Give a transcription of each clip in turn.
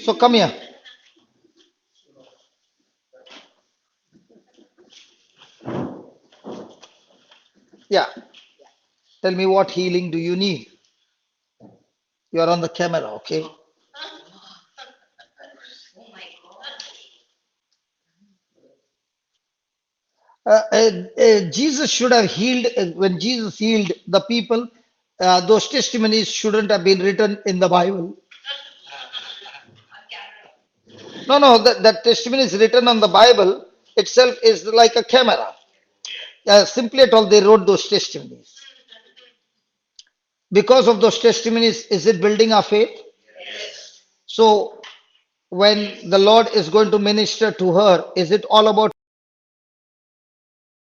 So come here. Yeah. Tell me what healing do you need? You are on the camera, okay? Jesus should have healed, when Jesus healed the people, those testimonies shouldn't have been written in the Bible. No, no, that testimony is written on the Bible itself is like a camera. Simply at all, they wrote those testimonies. Because of those testimonies, is it building our faith? So, when the Lord is going to minister to her, is it all about,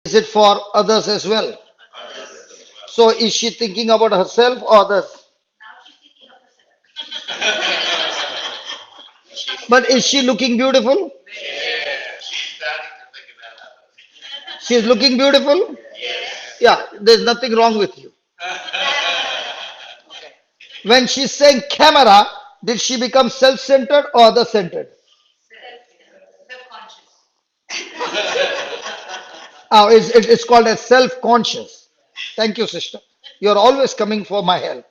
is it for others as well? So, is she thinking about herself or others? But is she looking beautiful? She is looking beautiful? Yeah, there's nothing wrong with you. When she's saying camera, did she become self centered or other centered? Oh, it's called as self conscious. Thank you, sister. You're always coming for my help.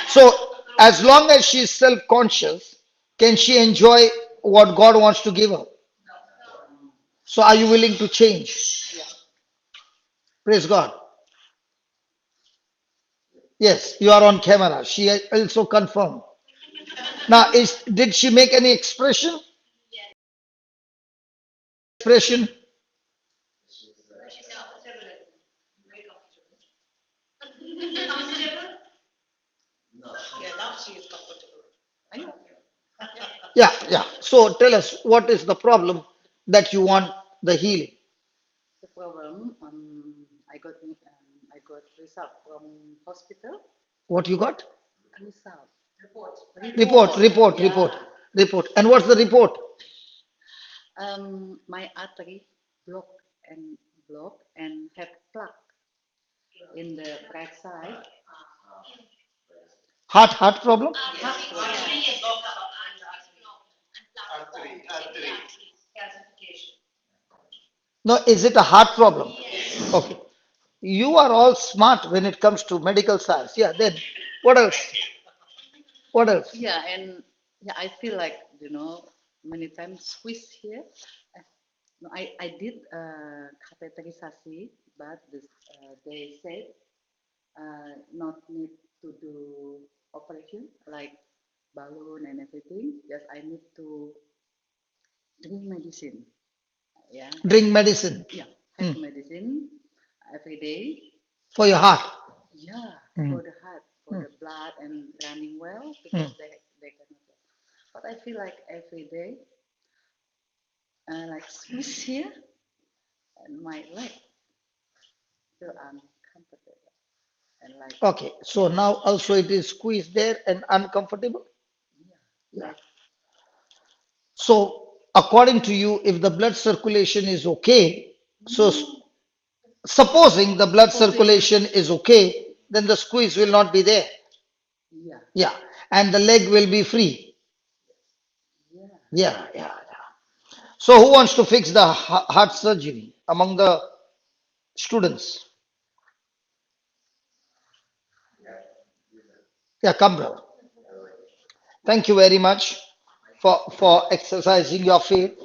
So, as long as she's self conscious, can she enjoy what God wants to give her? So, are you willing to change? Praise God. Yes, you are on camera. She also confirmed. Now, did she make any expression? Expression? Yeah, yeah. So tell us, what is the problem that you want the healing? The problem, I got result from hospital. What you got? Result. Report. Report. And what's the report? My artery blocked and have plaque in the right side. Heart problem? No, is it a heart problem? Okay. You are all smart when it comes to medical science. Yeah, then what else? What else? Yeah, and yeah, I feel like many times squeeze here. No, I did catheterization, but they said not need to do operation like balloon and everything. Just I need to drink medicine. Yeah. Drink medicine. Yeah, have medicine every day. For your heart. Yeah, Mm. for the heart, for the blood and running well because they cannot. But I feel like every day, like squeeze here and my leg feel uncomfortable and like. Okay, so now also it is squeezed there and uncomfortable. Yeah. So according to you, if the blood circulation is okay, so supposing the blood circulation is okay, then the squeeze will not be there. Yeah. Yeah, and the leg will be free. Yeah. Yeah. So who wants to fix the heart surgery among the students? Yeah, come, brother. Thank you very much for exercising your faith.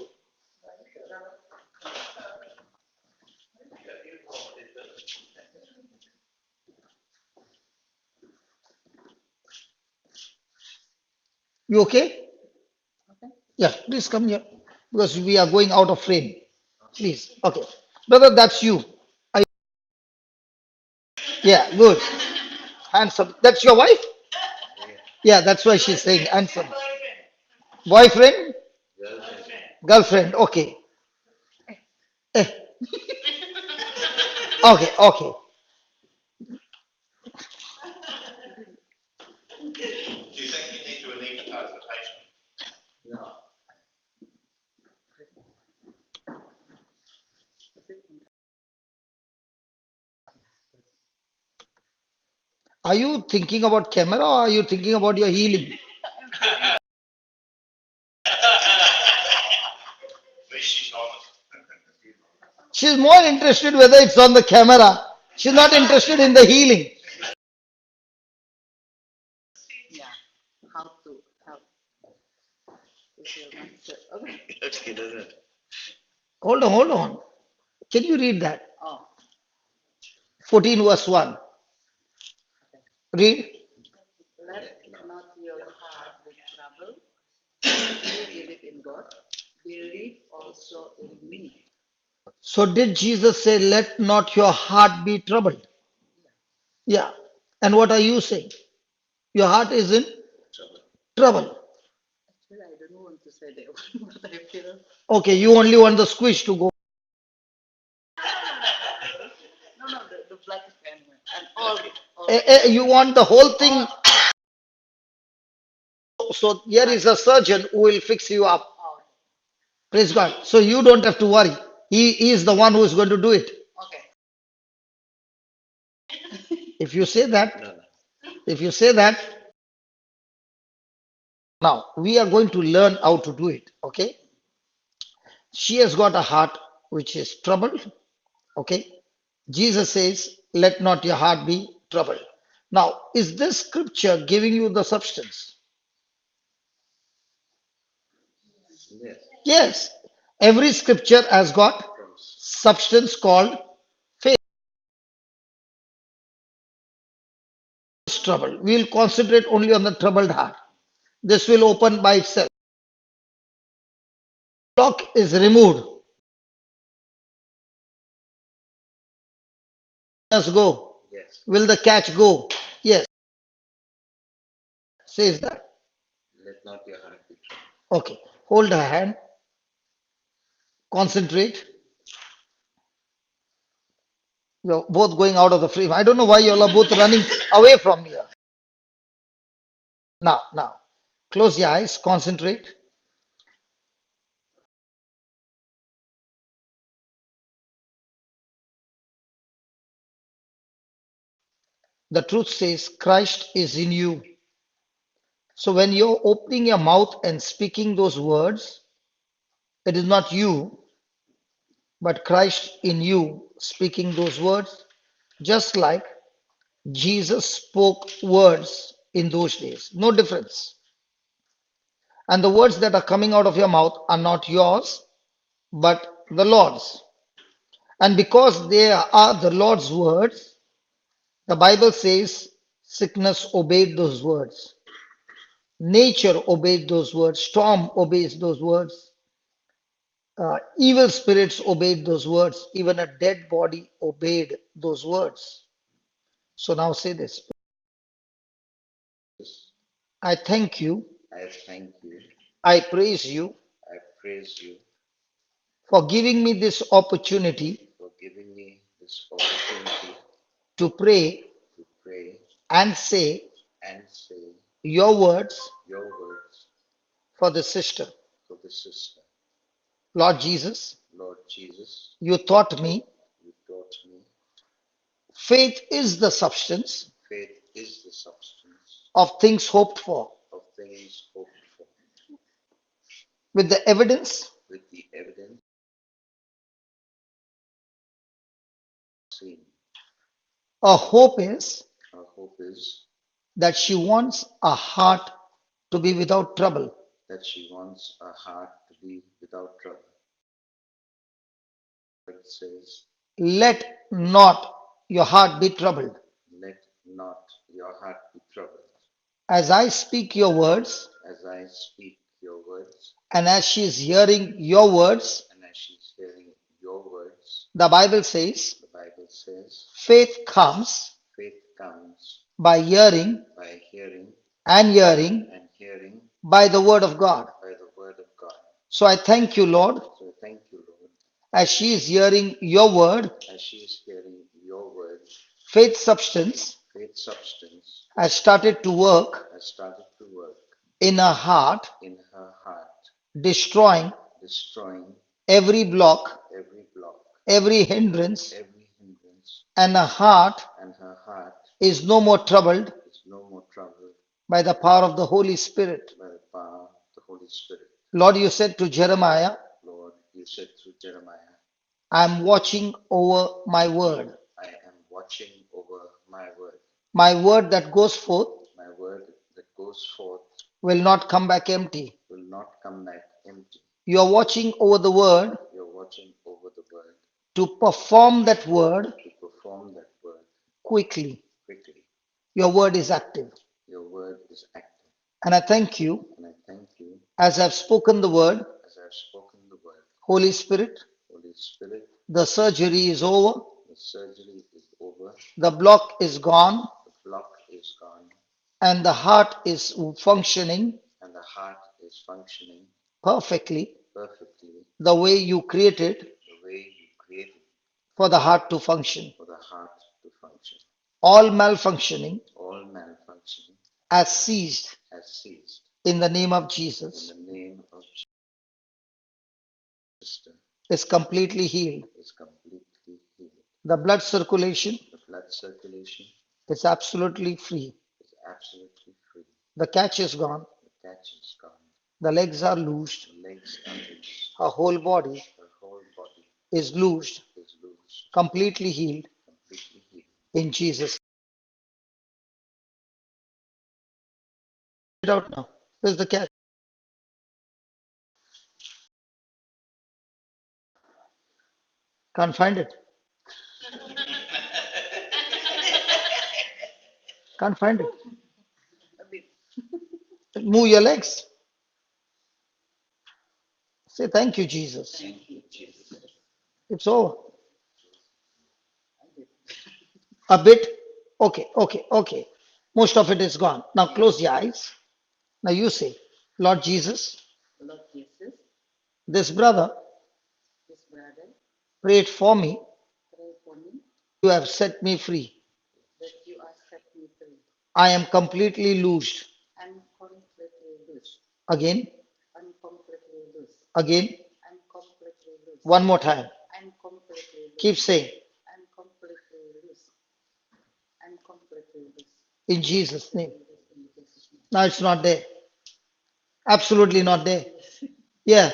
You okay? Yeah, please come here because we are going out of frame. Please. Okay. Brother, that's you. Yeah, good. Handsome. That's your wife? Yeah, that's why she's saying handsome. Boyfriend? Girlfriend. Okay. Eh. Okay. Are you thinking about camera or are you thinking about your healing? She's more interested whether it's on the camera. She's not interested in the healing. Yeah. How to help to heal myself. Okay. Okay, doesn't. Hold on, hold on. Can you read that? Oh, 14 verse 1. Read. let not your heart be troubled. You believe in God. Believe also in me. So did Jesus say, let not your heart be troubled? Yeah. And what are you saying? Your heart is in trouble. Actually, I don't want to say that one, but I feel Okay, you only want the squish to go. no, the black pen and all. You want the whole thing. So here is a surgeon who will fix you up. Oh, Praise God. So you don't have to worry. He is the one who is going to do it. okay. If you say that, No, no. if you say that, now we are going to learn how to do it. Okay. She has got a heart which is troubled. Okay. Jesus says, let not your heart be troubled. Now, is this scripture giving you the substance? Yes. Yes. Every scripture has got Promise. substance called faith. Trouble. We will concentrate only on the troubled heart. This will open by itself. Block is removed. Let's go. Yes. Will the catch go? Yes. Says that. Let not your heart be troubled. Okay. Hold her hand. Concentrate. You're both going out of the frame. I don't know why you all are both running away from here. Now. Close your eyes. Concentrate. The truth says Christ is in you. So when you're opening your mouth and speaking those words, it is not you, but Christ in you speaking those words, just like Jesus spoke words in those days. No difference. And the words that are coming out of your mouth are not yours, but the Lord's. And because they are the Lord's words, the Bible says sickness obeyed those words. Nature obeyed those words. Storm obeys those words. Evil spirits obeyed those words. Even a dead body obeyed those words. So now say this. Yes. I thank you. I thank you. I praise you I praise you for giving me this opportunity for giving me this opportunity to pray to pray and say and say your words your words for the sister. for the sister. Lord Jesus, Lord Jesus, you taught me you taught me faith is the substance faith is the substance of things hoped for, of things hoped for, with the evidence with the evidence seen. a hope is Our hope is that she wants a heart to be without trouble. that she wants a heart to be without trouble. It says, Let not your heart be troubled. let not your heart be troubled. As I speak your words, As I speak your words, and as she is hearing your words, and as she's hearing your words, the Bible says the Bible says, faith comes faith comes by hearing, by hearing, and hearing and hearing by the word of God. by the word of God. So I thank you, Lord, So thank you, Lord, as she is hearing your word, as she is hearing your words, faith substance faith substance has started to work has started to work in her heart, in her heart, destroying destroying every block, every block, every hindrance, every hindrance, and her heart and her heart is no more troubled is no more troubled by the power of the Holy Spirit. by the power of the Holy Spirit. Lord, you said to Jeremiah, Lord, you said through Jeremiah, I'm watching over my word. I am watching over my word. My word that goes forth My word that goes forth will not come back empty. will not come back empty. You are watching over the word You're watching over the word to perform that word to perform that word quickly. quickly. Your word is active. Your word is active. And I thank you And I thank you as I've spoken the word, as I've spoken the word. Holy Spirit, Holy Spirit, the surgery is over, the surgery is over, the block is gone, the block is gone, and the heart is functioning and the heart is functioning perfectly perfectly the way you created the way you created for the heart to function. for the heart to function. All malfunctioning All malfunctioning has ceased has ceased in the name of in Jesus. the name of Jesus. Is completely healed. Is completely healed. The blood circulation The blood circulation is absolutely free. is absolutely free. The catch is gone. The catch is gone. The legs are loosed. The legs are loose. Her whole body Her whole body is loosed, is loose, completely healed completely healed. in Jesus. Get out now. Where's the catch? Can't find it. Can't find it. A bit. Move your legs. Say thank you, Jesus. Thank you, Jesus. It's over. A bit. A bit. Okay, okay, okay. Most of it is gone. Now close your eyes. Now you say, Lord Jesus, Lord Jesus, this brother this brother, prayed for me. pray for me You have set me free. that you are set me free. I am completely loosed. I'm completely loose. Again, I'm completely loose. again, I'm completely loose. one more time. I'm completely loose. Keep saying, I'm completely loose. I'm completely loose. in Jesus' name. In Jesus' name. Now it's not there. Absolutely not there. Yeah.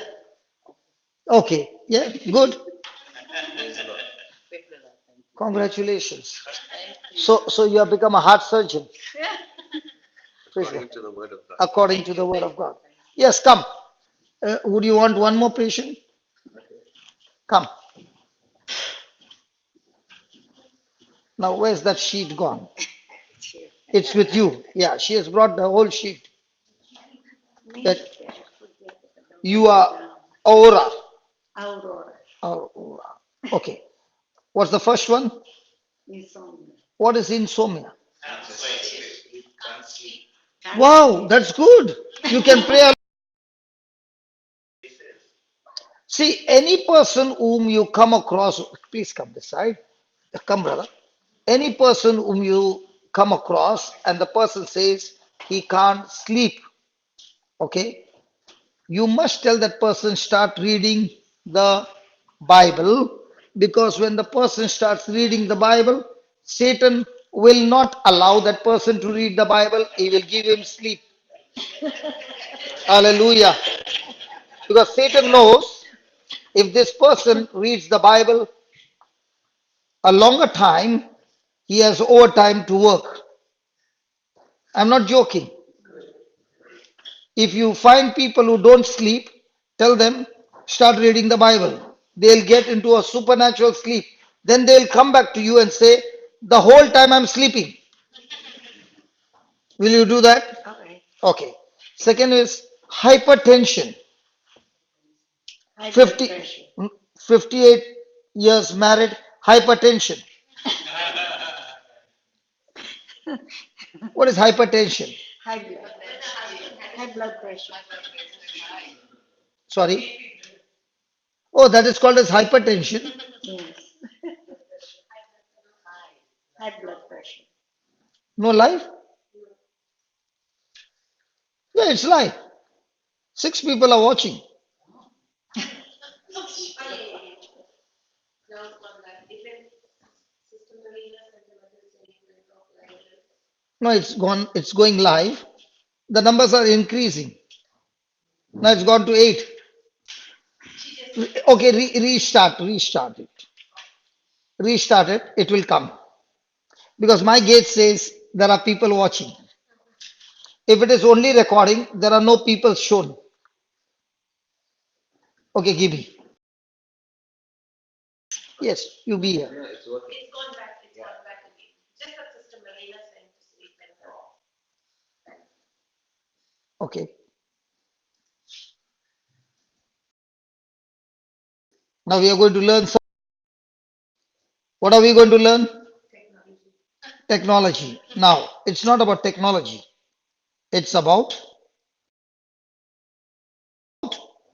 Okay. Yeah. Good. Praise the Lord. Praise the Lord. Thank you. Congratulations. Thank you. So you have become a heart surgeon. Praise According God. to the word of God. According to the word of God. Yes, come. Would you want one more patient? Come. Now, where's that sheet gone? It's with you. Yeah, she has brought the whole sheet. That you are aura. Aurora. Aura. Okay. What's the first one? Insomnia. What is insomnia? Wow, that's good. You can pray. See, any person whom you come across, please come this side. Come, brother. Any person whom you come across and the person says he can't sleep, okay, you must tell that person start reading the Bible, because when the person starts reading the Bible, Satan will not allow that person to read the Bible. He will give him sleep. Hallelujah. Because Satan knows if this person reads the Bible a longer time, he has overtime to work. I'm not joking. If you find people who don't sleep, tell them, start reading the Bible. They'll get into a supernatural sleep. Then they'll come back to you and say, the whole time I'm sleeping. Will you do that? Okay. Okay. Second is hypertension. High 50, blood pressure. 58 years married, hypertension. What is hypertension? High blood. High blood pressure. Sorry. Oh, that is called as hypertension. Yes. High blood pressure. No life? Yeah, it's life. 6 people are watching. No, it's gone, it's going live. The numbers are increasing. Now it's gone to 8. Okay, restart it. restart it, it will come. Because my gate says there are people watching. If it is only recording, there are no people shown. Okay, Gibi. Yes, you be here. Yeah, it's working. It's gone back. It's gone back again. Just that Sister Marina sent to sleep and all. Okay. Now we are going to learn. What are we going to learn? Technology. Technology. Now, it's not about technology. It's about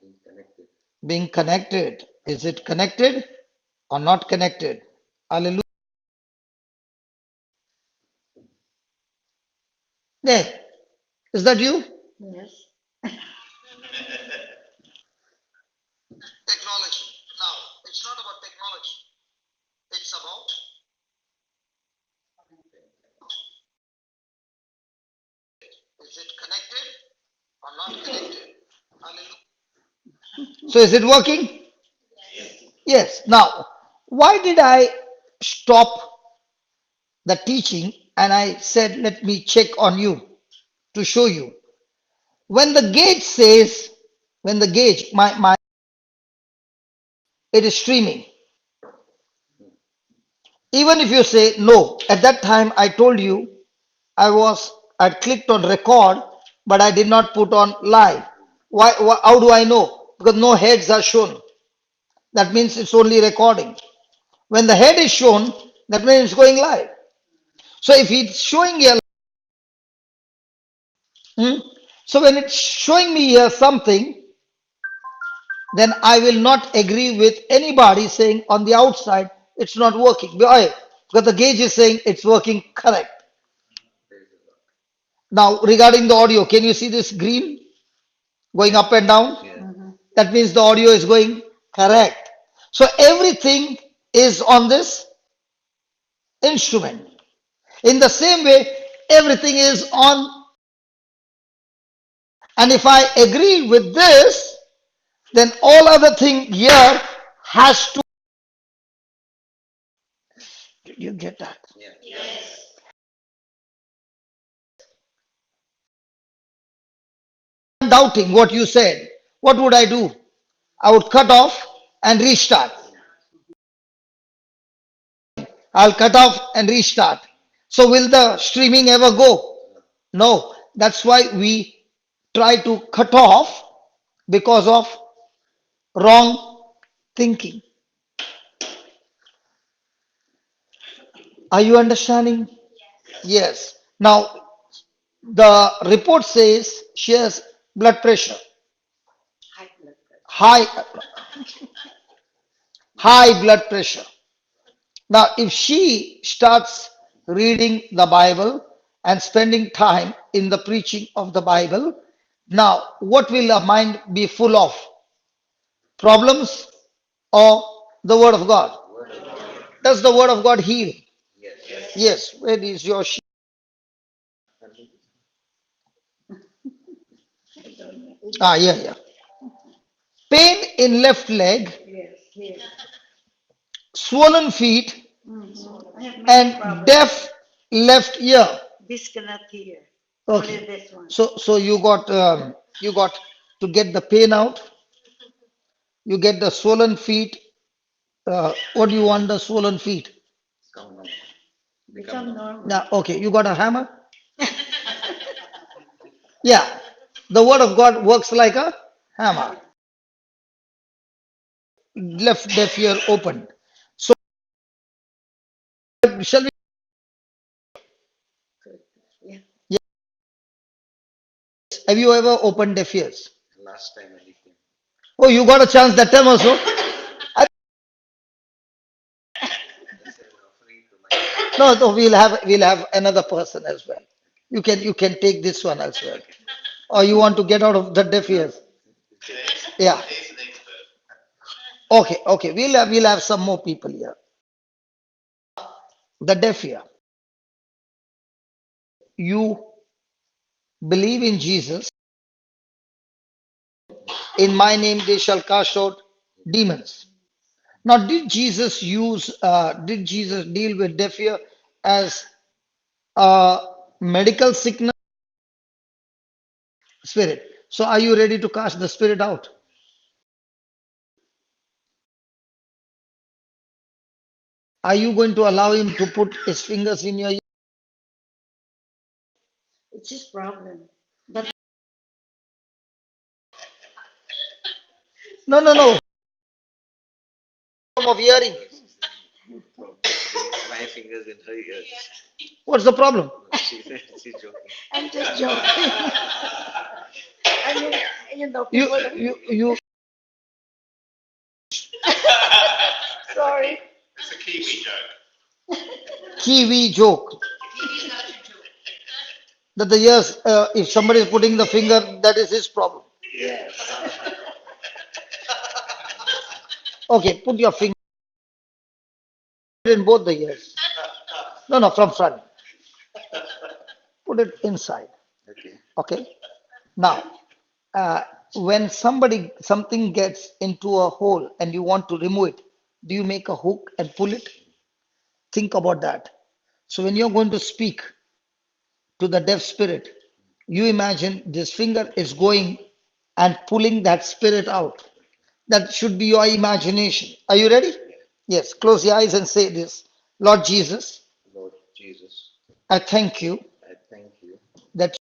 Being connected. being connected. Is it connected or not connected? Hallelujah. There. Is that you? Yes. Technology. Now, it's not about technology. It's about is it connected or not connected? Hallelujah. So is it working? Yes. Now, why did I stop the teaching and I said, let me check on you to show you? When the gauge says, when the gauge, my it is streaming. Even if you say no, at that time I told you I clicked on record, but I did not put on live. Why how do I know? Because no heads are shown. That means it's only recording. When the head is shown, that means it's going live. So if it's showing here, so when it's showing me here something, then I will not agree with anybody saying on the outside it's not working. Why? Because the gauge is saying it's working correct. Praise the Lord. Now, regarding the audio, can you see this green going up and down? Yeah. That means the audio is going correct. So everything is on this instrument. In the same way, everything is on. And if I agree with this, then all other thing here has to. Did you get that? Yeah. Yes. I'm doubting what you said. What would I do? I would cut off and restart. I'll cut off and restart. So will the streaming ever go? No. That's why we try to cut off because of wrong thinking. Are you understanding? Yes. Now, the report says she has blood pressure, High blood pressure. high blood pressure. Now, if she starts reading the Bible and spending time in the preaching of the Bible, now what will her mind be full of? Problems or the Word of God? Word of God. Does the Word of God heal? Yes. Yes. Where is your sheep? Ah, yeah, yeah. Pain in left leg, Yes, yes. swollen feet, I have many and problems. deaf left ear. This cannot hear. Okay. Only this one. So you got to get the pain out. You get the swollen feet. What do you want the swollen feet? Come normal. Become normal. Now, okay, you got a hammer? Yeah. The word of God works like a hammer. Left deaf ear opened. So shall we? Yeah. Have you ever opened deaf ears? Last time when he came. Oh, you got a chance that time also. This is offering to my No, we'll have another person as well. You can take this one as well. Or you want to get out of the deaf ears? Yeah. Okay. We'll have some more people here. The deaf ear. You believe in Jesus. In my name they shall cast out demons. Now, did Jesus deal with deaf ear as a medical sickness spirit? So, are you ready to cast the spirit out? Are you going to allow him to put his fingers in your ear? It's his problem. But No, no, no. Of hearing. My fingers in her ears. What's the problem? She's joking. I'm just joking. I mean, You, people. you. Sorry. It's a Kiwi joke. Kiwi joke Kiwi not to joke. that the ears, if somebody is putting the finger, that is his problem. Yes. Okay, put your finger in both the ears. No, no, from front. Put it inside. Okay. Okay. Now, when something gets into a hole and you want to remove it, do you make a hook and pull it? Think about that. So when you're going to speak to the deaf spirit, you imagine this finger is going and pulling that spirit out. That should be your imagination. Are you ready? Yes. Close your eyes and say this. Lord Jesus, Lord Jesus, I thank you I thank you that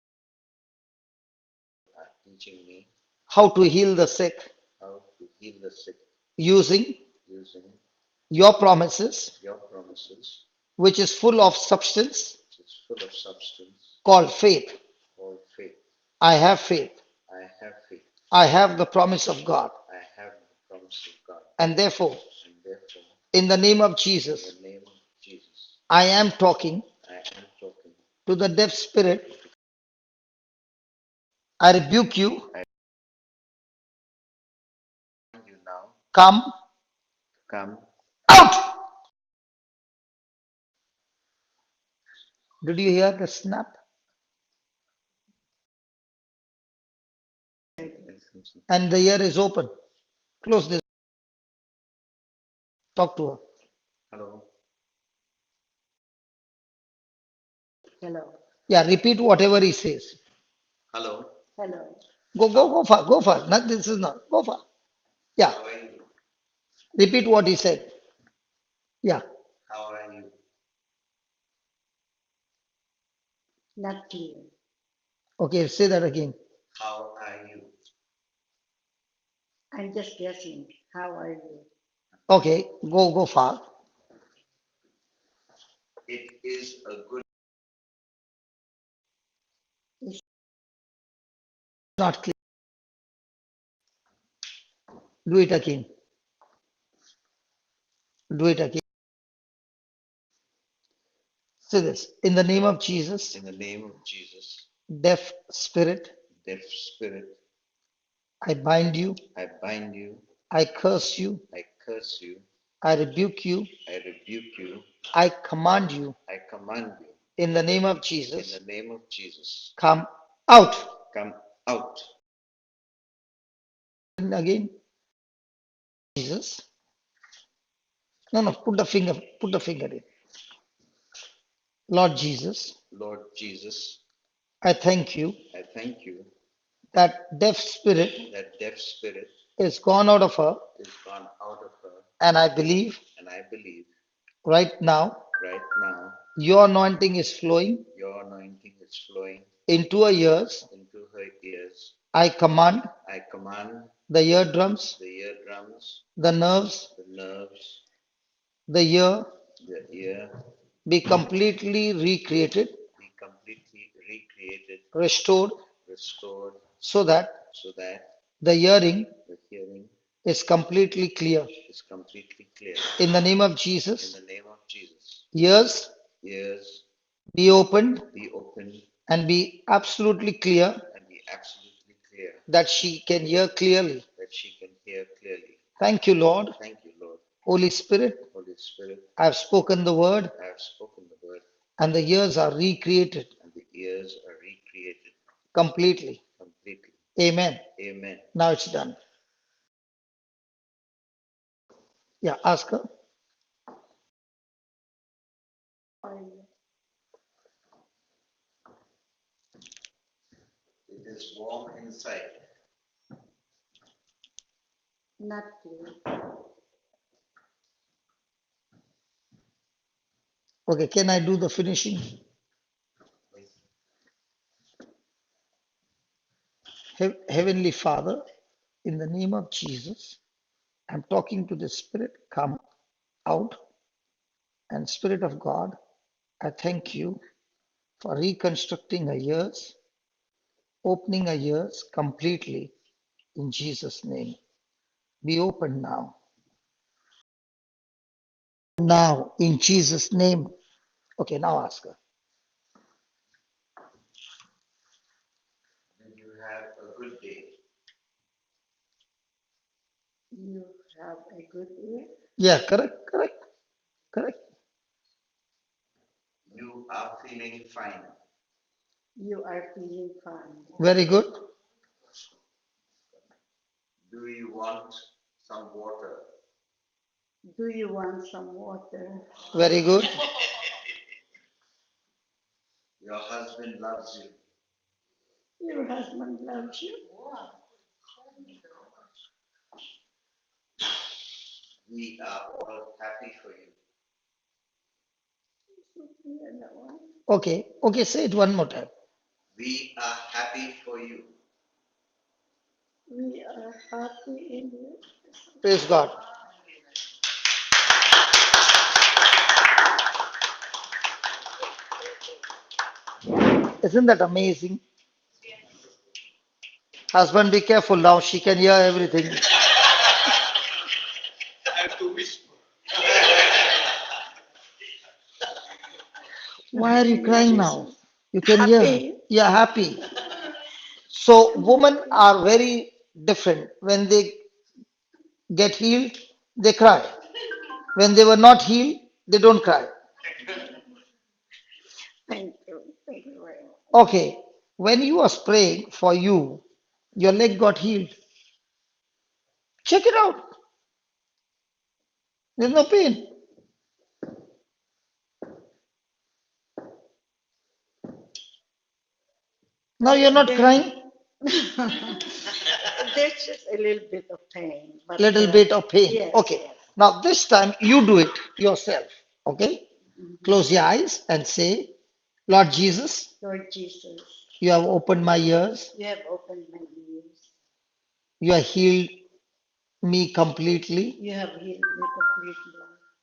for teaching me how to heal the sick how to heal the sick using using your promises, your promises, which is full of substance which is full of substance, called faith. called faith. I have faith. I have faith. I have the promise of God. I have the promise of God. And therefore, And therefore, in the name of in Jesus, the name of Jesus, I am talking I am talking to the deaf spirit. I rebuke you. to you now. Come Come. out. Did you hear the snap? And the ear is open. Close this. Talk to her. Hello. Hello. Yeah, repeat whatever he says. Hello. Hello. Go far, go far. Not, this is not. Go far. Yeah, How are you? repeat what he said. Yeah. How are you? Not clear. Okay, say that again. How are you? I'm just guessing. How are you? Okay, go far. It is a good. Not clear. Do it again. Do it again. Say this. In the name of Jesus, In the name of Jesus, deaf spirit, deaf spirit, I bind you. I bind you. I curse you. I curse you. I rebuke you. I rebuke you. I command you. I command you. In the name of In Jesus, the name of Jesus, come out. come out. And again, Jesus. No, no, put the finger in. Lord Jesus, Lord Jesus, I thank you I thank you that deaf spirit that deaf spirit is gone out of her, is gone out of her, and I believe and I believe right now right now your anointing is flowing your anointing is flowing into her ears. into her ears. I command I command the eardrums, the eardrums, the nerves, the nerves, the ear the ear be completely recreated, be completely recreated, restored, restored, so that so that the hearing the hearing is completely clear. is completely clear. In the name of In Jesus, the name of Jesus, ears ears be opened be opened and be absolutely clear and be absolutely clear that she can hear clearly. that she can hear clearly. Thank you, Lord. Thank you, Lord. Holy Spirit, Holy Spirit, I have spoken the word, I have spoken the word, and the ears are recreated and the ears are recreated completely. completely. Amen. Amen. Now it's done. Yeah, ask her. It is warm inside. Not clear. Okay, can I do the finishing? Heavenly Father, in the name of Jesus, I'm talking to the Spirit, come out, and Spirit of God, I thank you for reconstructing her ears, opening her ears completely in Jesus' name. Be open now. Now, in Jesus' name. Okay, now ask her. Did you have a good day? You have a good ear. Yeah, correct. You are feeling fine. You are feeling fine. Very good. Do you want some water? Do you want some water? Very good. Your husband loves you. Your husband loves you. We are all happy for you. Yeah, that one. Okay, say it one more time. We are happy for you. We are happy in you. Praise God. Isn't that amazing? Husband, be careful now. She can hear everything. I have to whisper. Why are you crying now? You can hear. Happy. You're happy. So, women are very different. When they get healed, they cry. When they were not healed, they don't cry. Thank you. Thank you very much. Okay, when you was praying for you, your leg got healed. Check it out. There's no pain. Now you're not crying. There's just a little bit of pain, but Little bit of pain. yes, Okay. yes. Now this time you do it yourself. Okay. Mhm. Close your eyes and say, Lord Jesus, Lord Jesus, you have opened my ears. you have opened my ears. You have healed me completely. You have healed me completely.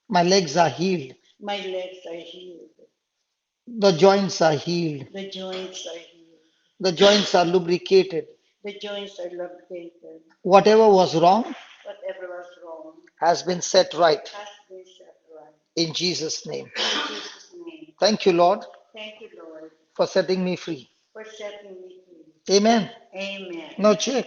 My legs are healed. My legs are healed. The joints are healed. The joints are healed. The joints are lubricated. The joints are lubricated. Whatever was wrong Whatever was wrong has been set right has been set right. in Jesus' name. In Jesus' name. Thank you, Lord, Thank you, Lord, for setting me free. for setting me free. Amen. Amen. Now check.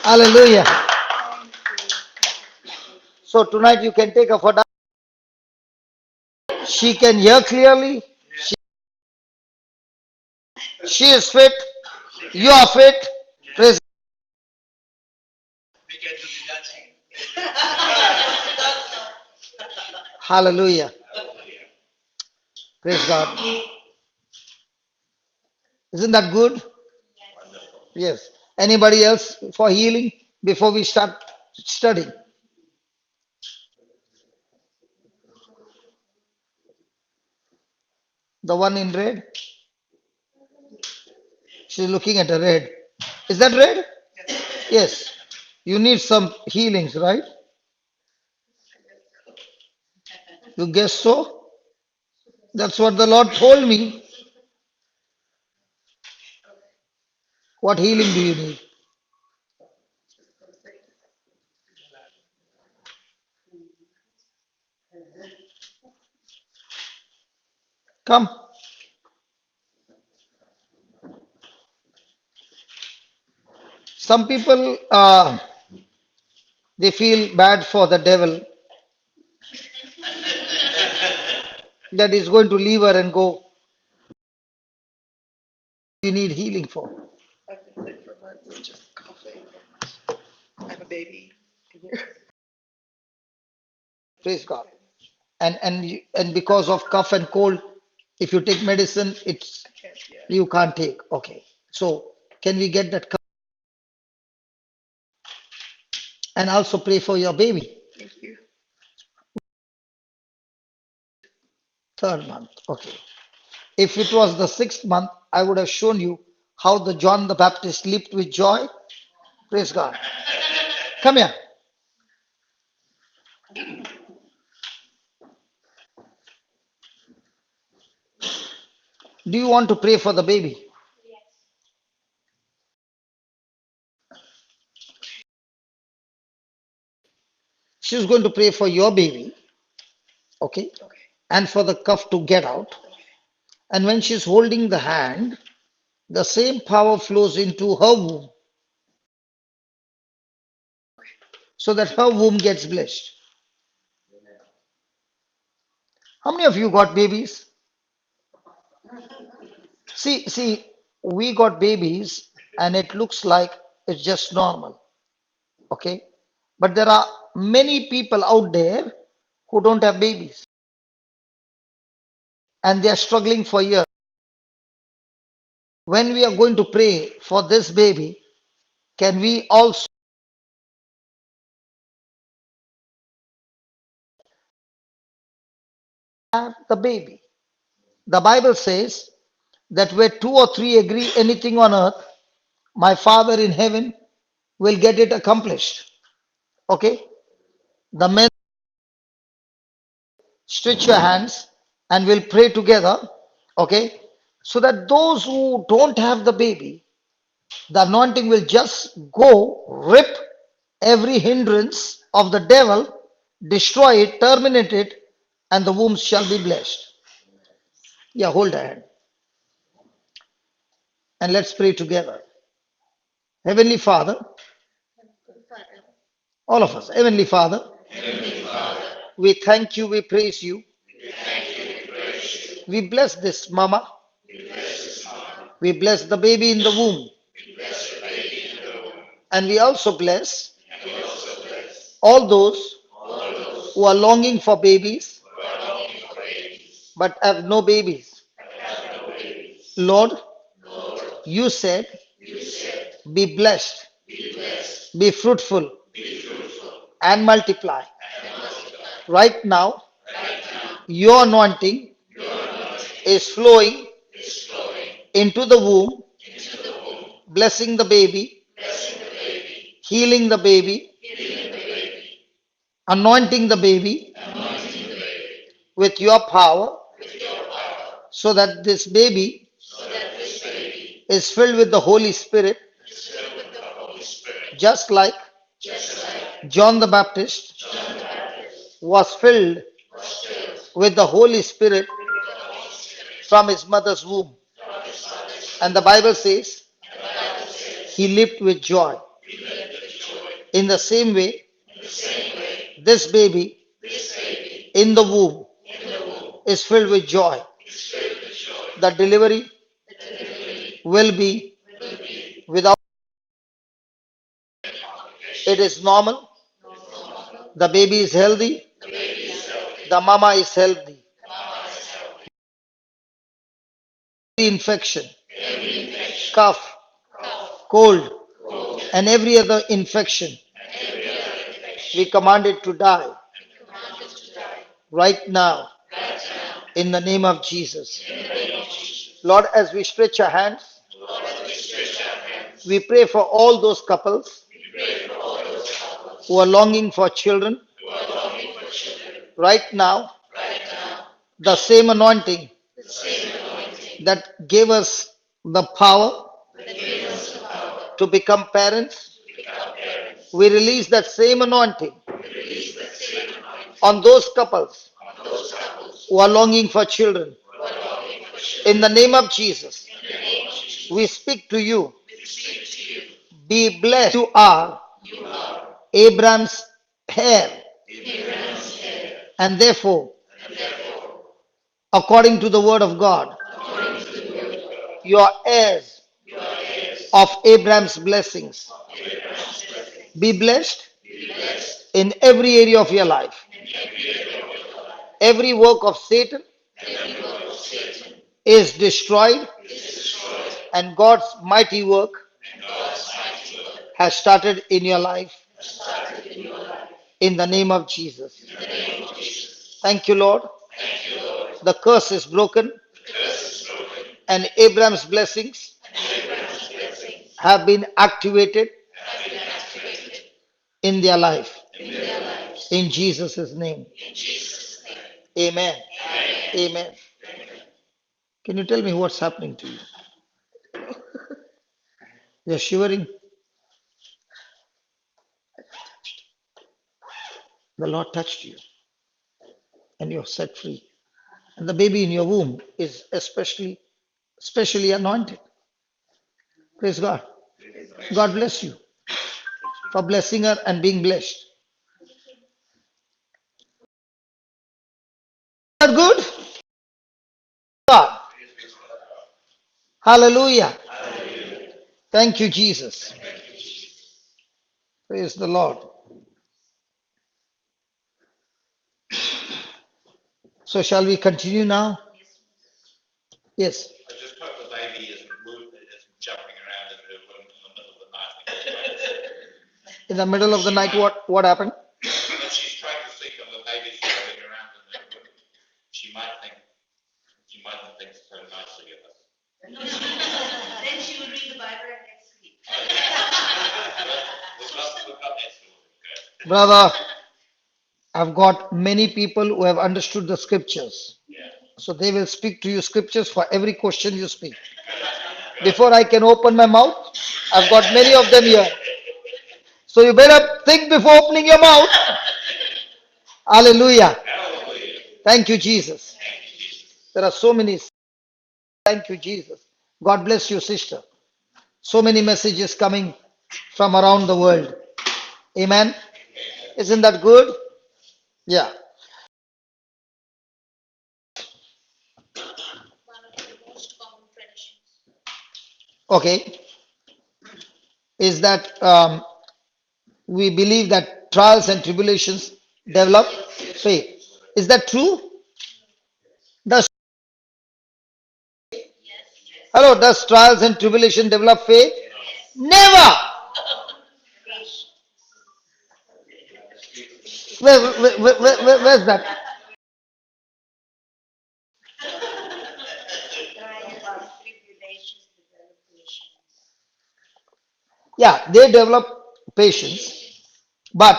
Hallelujah. So tonight you can take her for that. She can hear clearly. She is fit. You are fit. Praise. We can do the dancing. Hallelujah. Praise God. Isn't that good? Yes. Anybody else for healing before we start studying? The one in red? She's looking at a red. Is that red? Yes. You need some healings, right? You guess so? That's what the Lord told me. What healing do you need? Come. Some people, they feel bad for the devil that is going to leave her and go. You need healing for. It's just coughing. I have a baby here. Praise God. And because of cough and cold, if you take medicine, it's I can't, yeah. you can't take. Okay. So can we get that? And also pray for your baby. Thank you. Third month. Okay. If it was the sixth month, I would have shown you how the John the Baptist leaped with joy. Praise God. Come here. Do you want to pray for the baby? She's going to pray for your baby, okay, Okay. and for the cough to get out. And when she's holding the hand, the same power flows into her womb so that her womb gets blessed. How many of you got babies? See, we got babies and it looks like it's just normal, okay? But there are many people out there who don't have babies and they are struggling for years. When we are going to pray for this baby, can we also have the baby? The Bible says that where two or three agree anything on earth, my Father in heaven will get it accomplished. Okay? The men stretch your hands and we'll pray together. Okay? So that those who don't have the baby, the anointing will just go rip every hindrance of the devil, destroy it, terminate it, and the womb shall be blessed. Yeah, hold a hand. And let's pray together. Heavenly Father, all of us, Heavenly Father, we thank you, we praise you. We bless this mama. We bless the baby in the womb. And we also bless all those who are longing for babies but have no babies. Lord, you said, be blessed, be fruitful, and multiply. Right now, your anointing is flowing into the womb, blessing the baby, healing the baby, anointing the baby with your power so that this baby is filled with the Holy Spirit, just like John the Baptist was filled with the Holy Spirit from his mother's womb. And the Bible says he leaped with joy. In the same way, this baby in the womb is filled with joy. The delivery will be without, it is normal. The baby is healthy. The mama is healthy. Infection, cough, cold, and every other infection, we command it to die right now in the name of Jesus. Lord, as we stretch our hands, we pray for all those couples who are longing for children. Right now, the same anointing that gave us the power to become parents, we release that same anointing on those couples who are longing for children. In the name of Jesus, we speak to you. Be blessed. You are Abraham's heir, and therefore, according to the word of God, you are heirs of Abraham's blessings. Be blessed in every area of your life. Every work of Satan is destroyed, and God's mighty work has started in your life in the name of Jesus. Thank you, Lord. The curse is broken, and Abraham's blessings have been activated in their life. In Jesus' name. Amen. Amen. Can you tell me what's happening to you? You're shivering. The Lord touched you and you're set free. And the baby in your womb is specially anointed. Praise God. God bless you for blessing her and being blessed. Is that good? God. Hallelujah. Thank you, Jesus. Praise the Lord. So shall we continue now? Yes. I just hope the baby isn't jumping around in the room in the middle of the night. In the middle of the night, what happened? When she's trying to think of the baby jumping around in the room, she mightn't think so nicely of us. Then she will read the Bible and get sleep. We've got that sorted. Brother, I've got many people who have understood the scriptures. So they will speak to you scriptures for every question you speak. Before I can open my mouth, I've got many of them here. So you better think before opening your mouth. Hallelujah. Thank you, Jesus. There are so many. Thank you, Jesus. God bless you, sister. So many messages coming from around the world. Amen. Isn't that good? Yeah. One of the most common traditions. Okay. Is that we believe that trials and tribulations develop faith. Is that true? Does hello? Does trials and tribulation develop faith? Never. Where's that? Yeah, they develop patience, but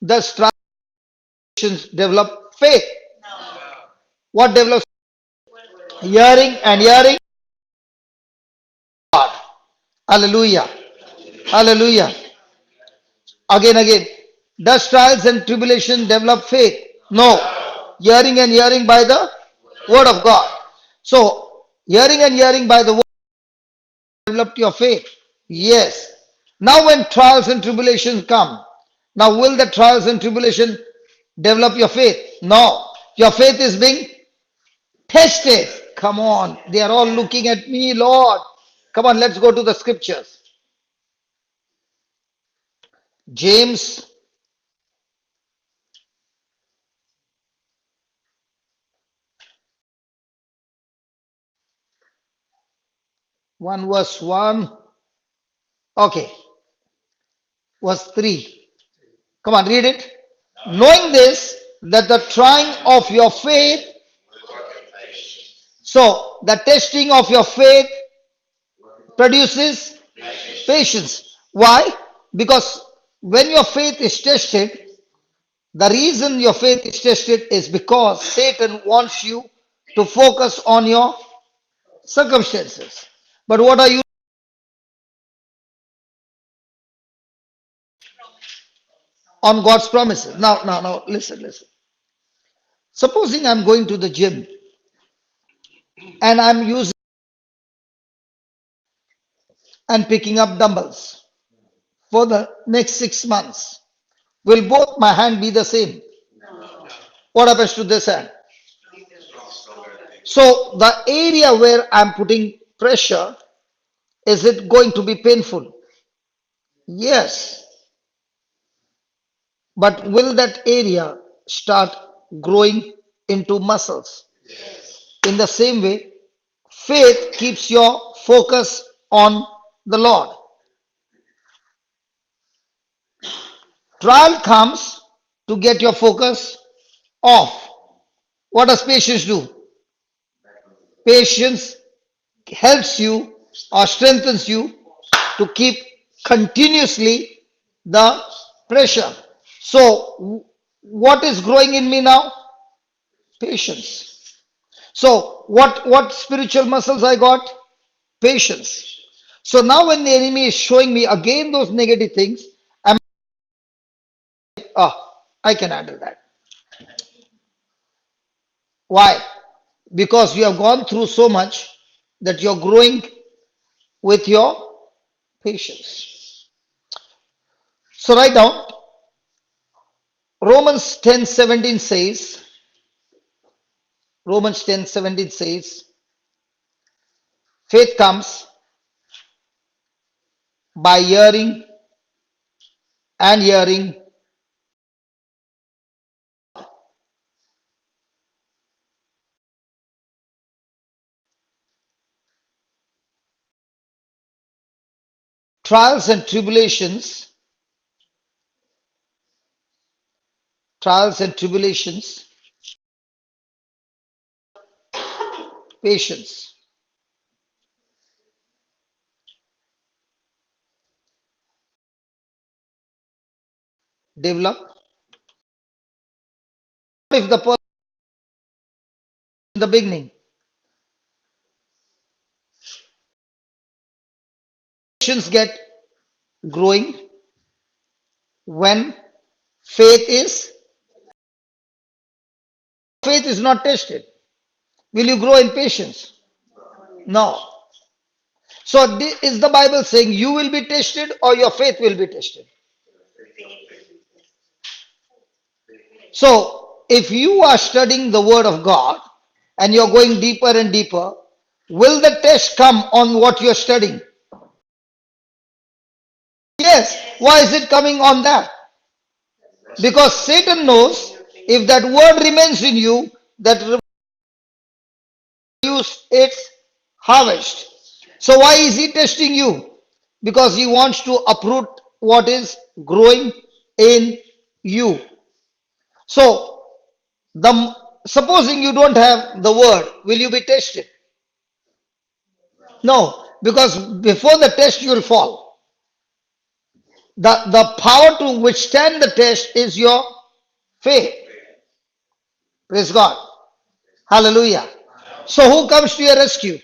does trials and tribulations develop faith? What develops? Hearing and hearing. God. Hallelujah. Hallelujah. Again. Does trials and tribulation develop faith? No. Hearing and hearing by the word of God. So, hearing and hearing by the word developed your faith. Yes. Now when trials and tribulations come, now will the trials and tribulation develop your faith? No. Your faith is being tested. Come on. They are all looking at me, Lord. Come on, let's go to the scriptures. James 1 verse 1. Okay. Verse 3. Come on, read it. Knowing this, that the trying of your faith, so the testing of your faith produces patience. Why? Because when your faith is tested, the reason your faith is tested is because Satan wants you to focus on your circumstances. But what are you? On God's promises. Now, listen. Supposing I'm going to the gym and I'm using and picking up dumbbells for the next 6 months. Will both my hand be the same? What happens to this hand? So the area where I'm putting pressure Is it going to be painful? Yes. But will that area start growing into muscles? In the same way, faith keeps your focus on the Lord. Trial comes to get your focus off. What does patience do? Patience helps you or strengthens you to keep continuously the pressure. So, what is growing in me now? Patience. So, what spiritual muscles I got? Patience. So now when the enemy is showing me again those negative things, I'm I can handle that. Why? Because you have gone through so much that you're growing with your patience. So write down Romans 10:17 says, Romans 10:17 says, faith comes by hearing and hearing. Trials and tribulations, trials and tribulations, patience. Develop. If the person in the beginning, patience get growing when faith is not tested. Will you grow in patience? No. So is the Bible saying you will be tested or your faith will be tested? So if you are studying the word of God and you're going deeper and deeper, will the test come on what you're studying? Yes. Why is it coming on that? Because Satan knows if that word remains in you, that produce its harvest. So why is he testing you? Because he wants to uproot what is growing in you. So the supposing you don't have the word, will you be tested? No, because before the test you will fall. The power to withstand the test is your faith. Praise God. Hallelujah. So who comes to your rescue?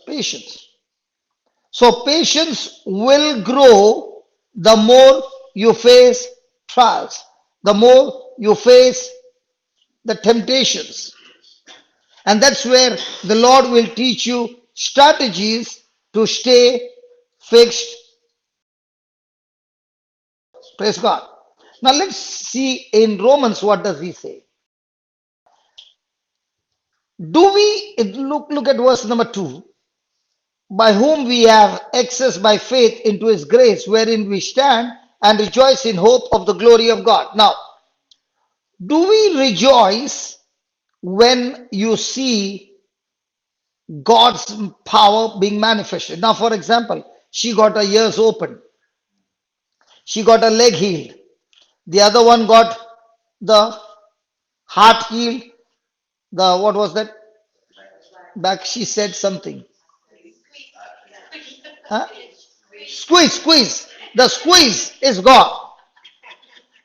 Patience. So patience will grow the more you face trials, the more you face the temptations. And that's where the Lord will teach you strategies to stay fixed. Praise God. Now let's see in Romans what does he say. Do we look at verse number 2? By whom we have access by faith into his grace, wherein we stand and rejoice in hope of the glory of God. Now, do we rejoice when you see God's power being manifested? Now, for example, she got her ears open, she got her leg healed, the other one got the heart healed, the what was that? Back, she said something. Huh? Squeeze. The squeeze is gone,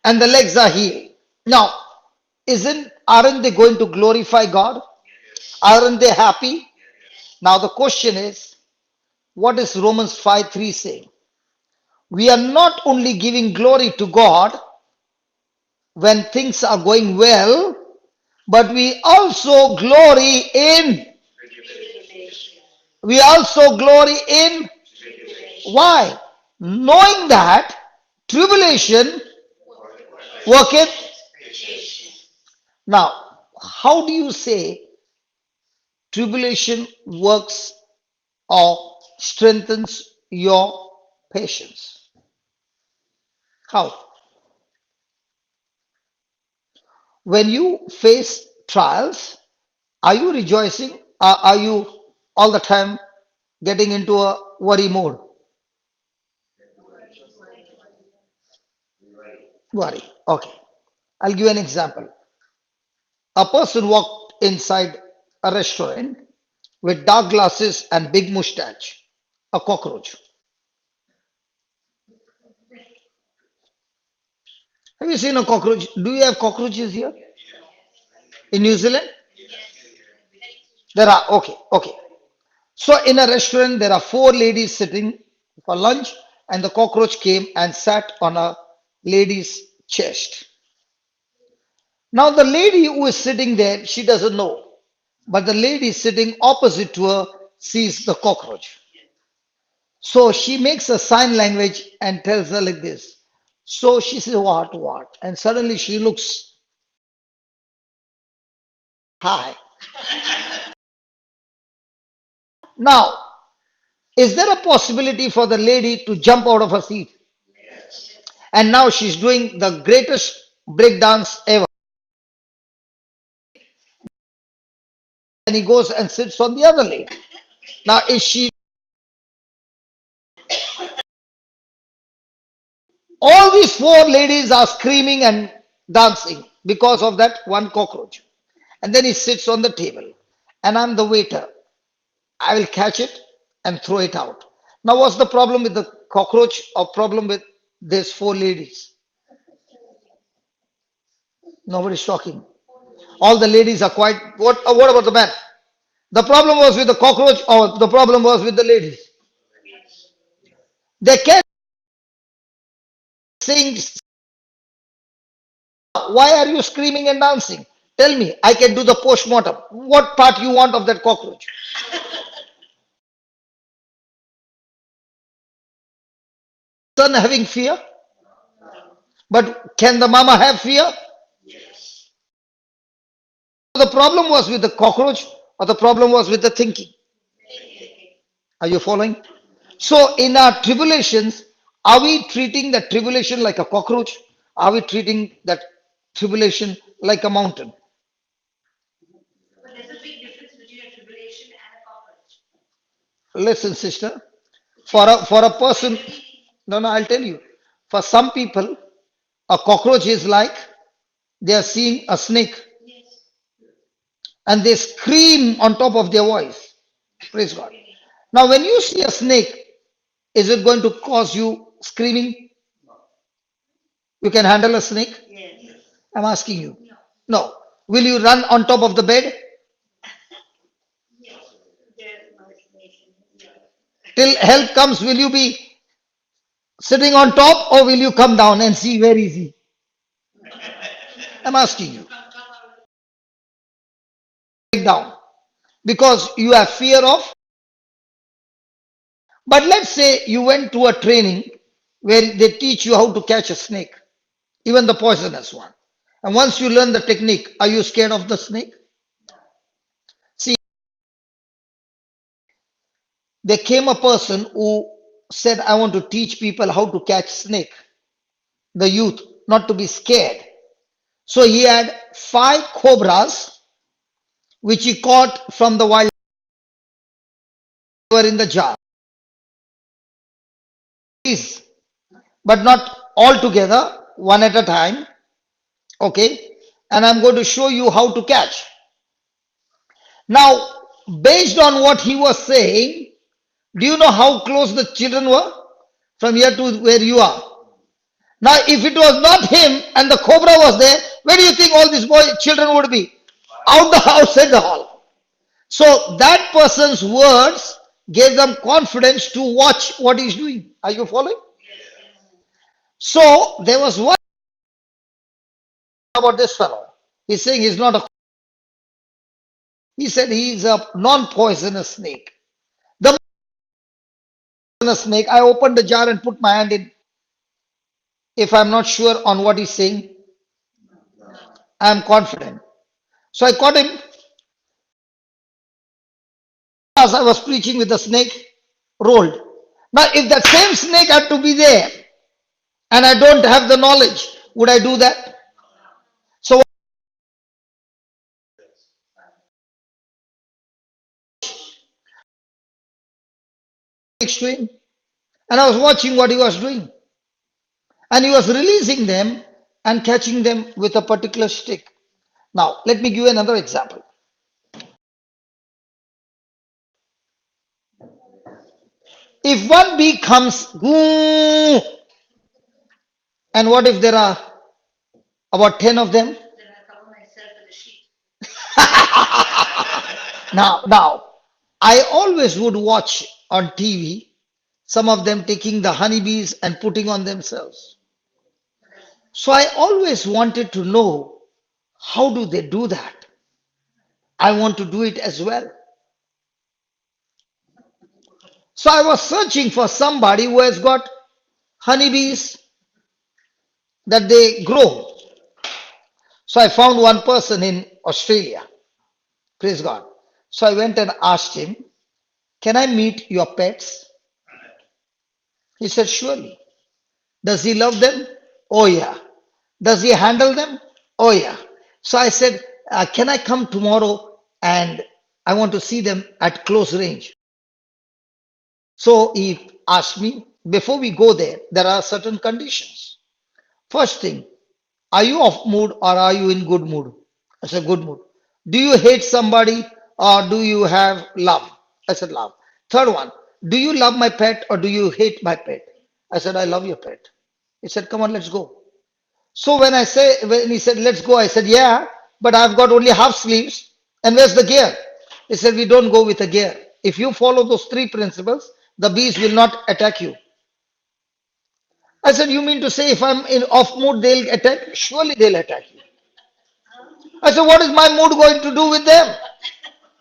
and the legs are healed. Now, aren't they going to glorify God? Aren't they happy? Now the question is, what is Romans 5:3 saying? We are not only giving glory to God when things are going well, but we also glory in. We also glory in. Why? Knowing that tribulation worketh. Now, how do you say tribulation works or strengthens your patience. How? When you face trials, are you rejoicing? Or are you all the time getting into a worry mode? Worry. Okay. I'll give you an example. A person walked inside a restaurant with dark glasses and big mustache, a cockroach. Have you seen a cockroach? Do you have cockroaches here in New Zealand? There are. Okay, okay. So in a restaurant, there are four ladies sitting for lunch, and the cockroach came and sat on a lady's chest. Now the lady who is sitting there, she doesn't know, but the lady sitting opposite to her sees the cockroach. So she makes a sign language and tells her like this. So she says, what? And suddenly she looks, hi. Now, is there a possibility for the lady to jump out of her seat? And now she's doing the greatest break dance ever. And he goes and sits on the other lady. Now, is she? All these four ladies are screaming and dancing because of that one cockroach. And then he sits on the table. And I'm the waiter. I will catch it and throw it out. Now, what's the problem with the cockroach or problem with these four ladies? Nobody's talking. All the ladies are quiet. What about the man? The problem was with the cockroach or the problem was with the ladies? They kept saying, why are you screaming and dancing? Tell me, I can do the post-mortem. What part you want of that cockroach? Son having fear? But can the mama have fear? The problem was with the cockroach or the problem was with the thinking? Are you following? So in our tribulations, are we treating the tribulation like a cockroach? Are we treating that tribulation like a mountain? But there's a big difference between a tribulation and a cockroach. Listen, sister, for a person, no, I'll tell you. For some people, a cockroach is like they are seeing a snake and they scream on top of their voice. Praise God. Now, when you see a snake, is it going to cause you screaming? You can handle a snake? I'm asking you. No. Will you run on top of the bed? Till help comes, will you be sitting on top or will you come down and see where is he? I'm asking you. Down. Because you have fear of. But let's say you went to a training where they teach you how to catch a snake, even the poisonous one. And once you learn the technique, are you scared of the snake? See, there came a person who said, I want to teach people how to catch snake, the youth, not to be scared. So he had 5 cobras, which he caught from the wild, were in the jar. But not all together, one at a time. Okay. And I'm going to show you how to catch. Now, based on what he was saying, do you know how close the children were from here to where you are? Now, if it was not him and the cobra was there, where do you think all these children would be? Out the house, in the hall. So that person's words gave them confidence to watch what he's doing. Are you following? So there was one about this fellow. He's saying he's not a. He said he's a non-poisonous snake. The poisonous snake, I opened the jar and put my hand in. If I'm not sure on what he's saying, I'm confident. So I caught him. As I was preaching with the snake, rolled. Now, if that same snake had to be there and I don't have the knowledge, would I do that? So, next to him, and I was watching what he was doing, and he was releasing them and catching them with a particular stick. Now, let me give you another example. If one bee comes, and what if there are about 10 of them? Then I cover myself with a sheet. Now, I always would watch on TV some of them taking the honeybees and putting on themselves. So I always wanted to know, how do they do that? I want to do it as well. So I was searching for somebody who has got honeybees that they grow. So I found one person in Australia. Praise God. So I went and asked him, can I meet your pets? He said, surely. Does he love them? Oh, yeah. Does he handle them? Oh, yeah. So I said, can I come tomorrow and I want to see them at close range? So he asked me, before we go there, there are certain conditions. First thing, are you off mood or are you in good mood? I said, good mood. Do you hate somebody or do you have love? I said, love. Third one, do you love my pet or do you hate my pet? I said, I love your pet. He said, come on, let's go. So when he said, let's go, I said, yeah, but I've got only half sleeves. And where's the gear? He said, we don't go with a gear. If you follow those three principles, the bees will not attack you. I said, you mean to say if I'm in off mood, they'll attack? Surely they'll attack you. I said, what is my mood going to do with them?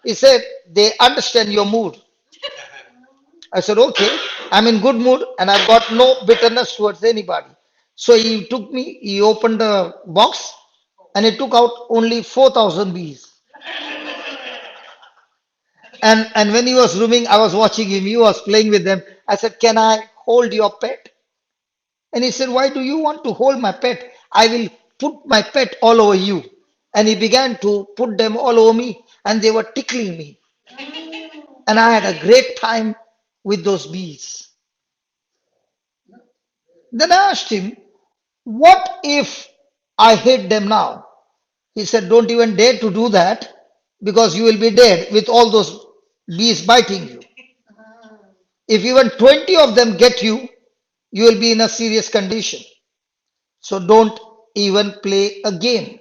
He said, they understand your mood. I said, okay, I'm in good mood and I've got no bitterness towards anybody. So he took me, he opened the box and he took out only 4,000 bees. And when he was rooming, I was watching him, he was playing with them. I said, can I hold your pet? And he said, why do you want to hold my pet? I will put my pet all over you. And he began to put them all over me and they were tickling me. And I had a great time with those bees. Then I asked him, what if I hate them now? He said, don't even dare to do that because you will be dead with all those bees biting you. If even 20 of them get you, you will be in a serious condition. So don't even play a game.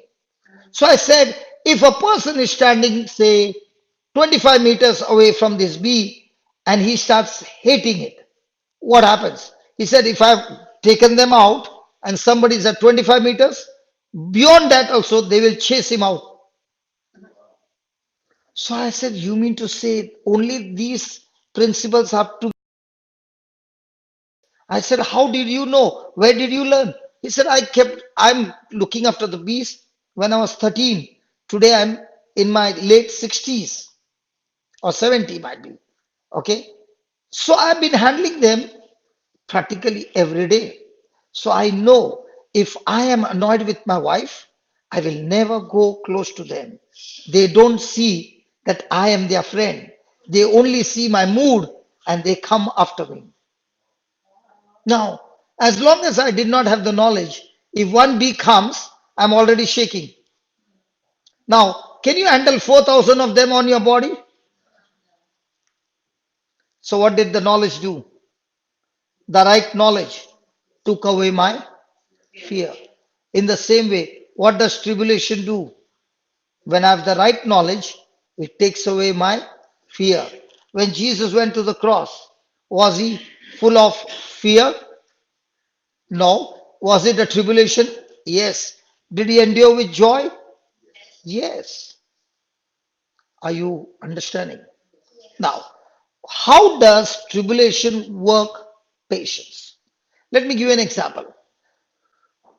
So I said, if a person is standing, say, 25 meters away from this bee and he starts hating it, what happens? He said, if I've taken them out and somebody is at 25 meters, beyond that also they will chase him out. So I said, you mean to say only these principles have to? I said, how did you know? Where did you learn? He said, I'm looking after the bees when I was 13. Today I'm in my late 60s or 70 might be. Okay. So I've been handling them practically every day. So I know if I am annoyed with my wife, I will never go close to them. They don't see that I am their friend. They only see my mood and they come after me. Now, as long as I did not have the knowledge, if one bee comes, I'm already shaking. Now, can you handle 4,000 of them on your body? So what did the knowledge do? The right knowledge took away my fear. In the same way, what does tribulation do? When I have the right knowledge, it takes away my fear. When Jesus went to the cross, was he full of fear? No. Was it a tribulation? Yes. Did he endure with joy? Yes. Are you understanding? Now, how does tribulation work patience? Let me give you an example.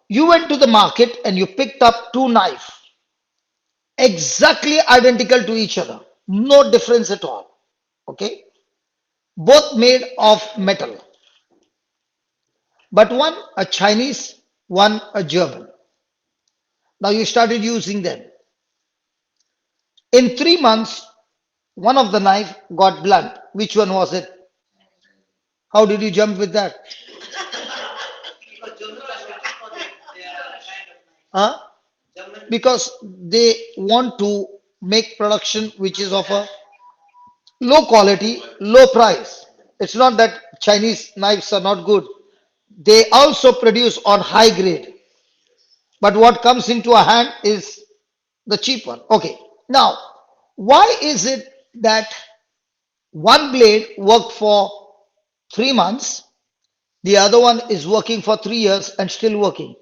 You went to the market and you picked up two knives, exactly identical to each other, no difference at all. Okay? both made of metal, but one a Chinese, one a German. Now you started using them. In 3 months, one of the knife got blunt. Which one was it? How did you jump with that? Because Germans are waiting for their kind of knife. Huh? German, Because they want to make production which is of a low quality, low price. It's not that Chinese knives are not good. They also produce on high grade. But what comes into a hand is the cheap one. Okay. Now, why is it that one blade worked for 3 months, the other one is working for 3 years and still working?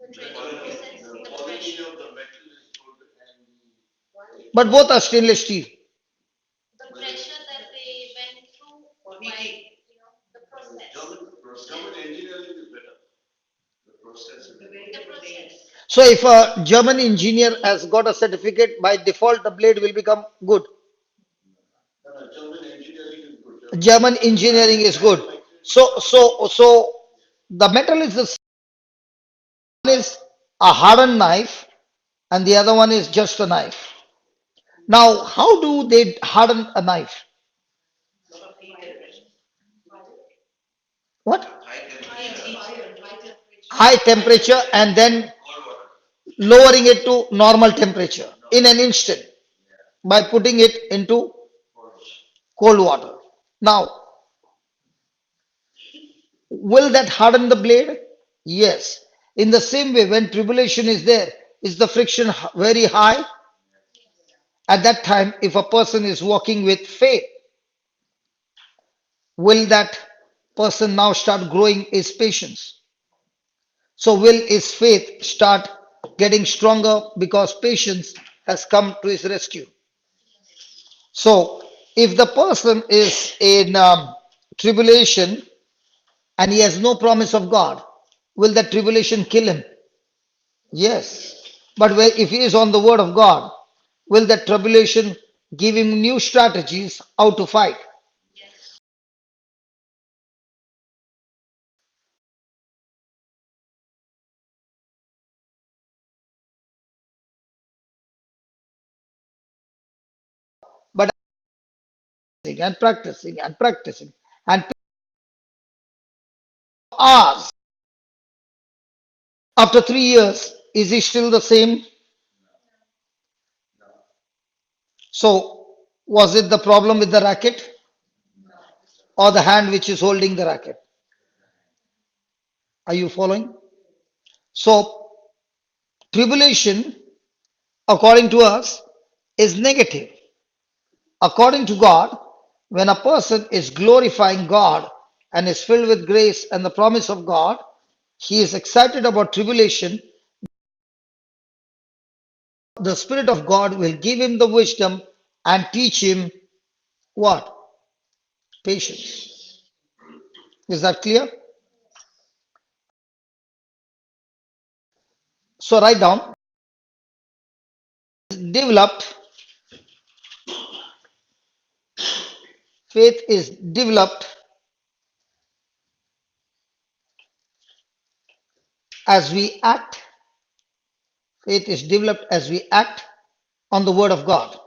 The training process, the pressure, But both are stainless steel. the pressure that they went through for while, heating. the process. German engineering is better. The process is. The process. So if a German engineer has got a certificate, by default the blade will become good. German engineering is good. German engineering is good. So the metal is the same. One is a hardened knife and the other one is just a knife. Now, how do they harden a knife? What? High temperature and then lowering it to normal temperature in an instant by putting it into cold water. Now, will that harden the blade? Yes. In the same way, when tribulation is there, is the friction very high? At that time, if a person is walking with faith, will that person now start growing his patience? So, will his faith start getting stronger because patience has come to his rescue? So, if the person is in tribulation and he has no promise of God, will that tribulation kill him? Yes. But if he is on the word of God, will that tribulation give him new strategies how to fight? But and practicing and practicing and hours. After 3 years, is he still the same? So, was it the problem with the racket or the hand which is holding the racket? Are you following? So, tribulation, according to us, is negative. According to God, when a person is glorifying God and is filled with grace and the promise of God, he is excited about tribulation. The Spirit of God will give him the wisdom and teach him what? Patience. Is that clear? So write down, developed, faith is developed as we act. Faith is developed as we act on the word of God.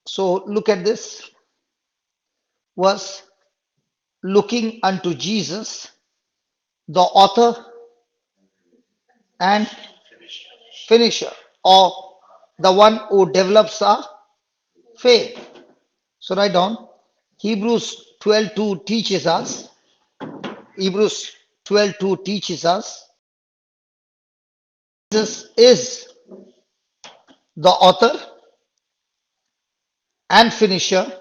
So look at this verse, looking unto Jesus, the author and finisher, or the one who develops our faith. So write down, Hebrews 12:2 teaches us, Hebrews 12:2 teaches us, Jesus is the author and finisher,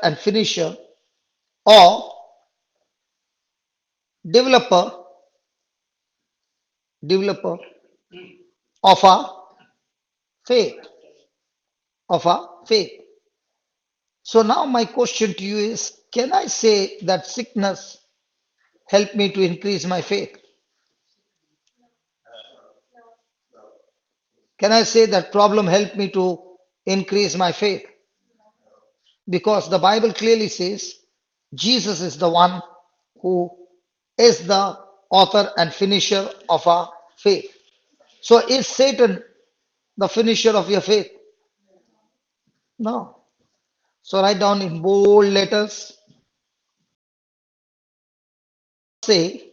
and finisher, or developer, developer of our faith, of our faith. So now my question to you is, can I say that sickness helped me to increase my faith? Can I say that problem helped me to increase my faith? Because the Bible clearly says Jesus is the one who is the author and finisher of our faith. So is Satan the finisher of your faith? No. So write down in bold letters, say